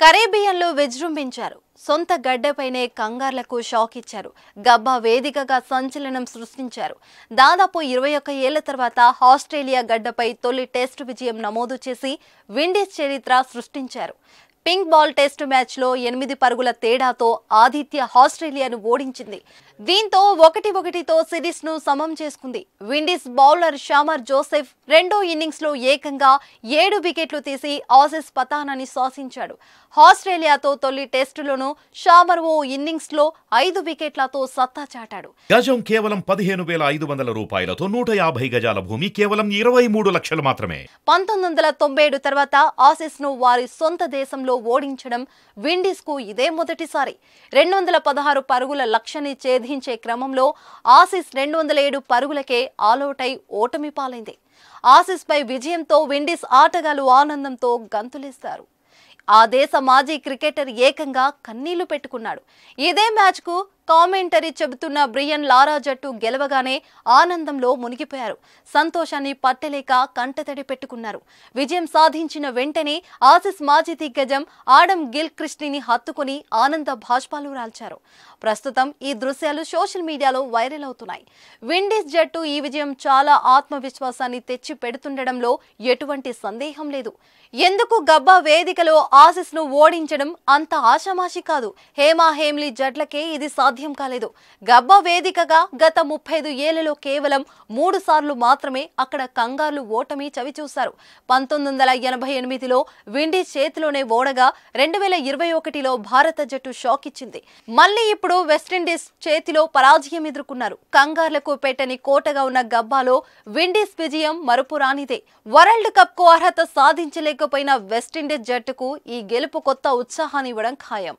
కరేబియన్లో విజృంభించారు. సొంత గడ్డపైనే కంగార్లకు షాక్ ఇచ్చారు. గబ్బా వేదికగా సంచలనం సృష్టించారు. దాదాపు 21 ఏళ్ల తర్వాత ఆస్ట్రేలియా గడ్డపై తొలి టెస్టు విజయం నమోదు చేసి విండీస్ చరిత్ర సృష్టించారు. పింక్ బాల్ టెస్టు మ్యాచ్లో 8 పరుగుల తేడాతో ఆతిథ్య ఆస్ట్రేలియాను ఓడించింది. దీంతో 1-1తో సిరీస్ను సమం చేసుకుంది. విండీస్ బౌలర్ షామర్ జోసెఫ్ రెండో ఇన్నింగ్స్లో ఏకంగా 7 వికెట్లు తీసి ఆసీస్ పతానాన్ని శాసించాడు. ఆస్ట్రేలియాతో తొలి టెస్టులోనూ షామర్ ఓ ఇన్నింగ్స్లో 5 వికెట్లతో సత్తా చాటాడు. గజం కేవలం 15,500 రూపాయలతో 150 గజాల భూమి కేవలం 23 లక్షలు మాత్రమే. 1997 తర్వాత ఆసీస్ను వారి సొంత దేశంలో ఓడించడం విండీస్ కు ఇదే మొదటిసారి. 216 పరుగుల లక్ష్యాన్ని ఛేదించే క్రమంలో ఆసీస్ 207 పరుగులకే ఆలౌటై ఓటమి పాలైంది. ఆసీస్ పై విజయంతో విండీస్ ఆటగాళ్లు ఆనందంతో గంతులేస్తారు. ఆ దేశ మాజీ క్రికెటర్ ఏకంగా కన్నీళ్లు పెట్టుకున్నాడు. ఇదే మ్యాచ్ కు కామెంటరీ చెబుతున్న బ్రియన్ లారా జట్టు గెలవగానే ఆనందంలో మునిగిపోయారు. సంతోషాన్ని పట్టలేక కంటతడి పెట్టుకున్నారు. విజయం సాధించిన వెంటనే ఆసీస్ మాజీ దిగ్గజం ఆడమ్ గిల్క్రిస్ట్ని హత్తుకుని ఆనంద భాష్పాలు రాల్చారు. ప్రస్తుతం ఈ దృశ్యాలు సోషల్ మీడియాలో వైరల్ అవుతున్నాయి. విండీస్ జట్టు ఈ విజయం చాలా ఆత్మవిశ్వాసాన్ని తెచ్చి పెడుతుండడంలో ఎటువంటి సందేహం లేదు. ఎందుకు గబ్బా వేదికలో ఆసీస్ ను ఓడించడం అంత ఆషామాషి కాదు. హేమా హేమ్లీ జట్లకే ఇది సాధ్యం కాలేదు. గబ్బా వేదికగా గత 35 ఏళ్లలో కేవలం 3 సార్లు మాత్రమే అక్కడ కంగార్లు ఓటమి చవిచూశారు. 1988లో విండీస్ చేతిలోనే ఓడగా 2021లో భారత జట్టు షాక్ ఇచ్చింది. మళ్లీ ఇప్పుడు వెస్టిండీస్ చేతిలో పరాజయం ఎదుర్కొన్నారు. కంగార్లకు పెట్టని కోటగా ఉన్న గబ్బాలో విండీస్ విజయం మరుపురానిదే. వరల్డ్ కప్ కు అర్హత సాధించలేకపోయిన వెస్టిండీస్ జట్టుకు ఈ గెలుపు కొత్త ఉత్సాహాన్ని ఇవ్వడం ఖాయం.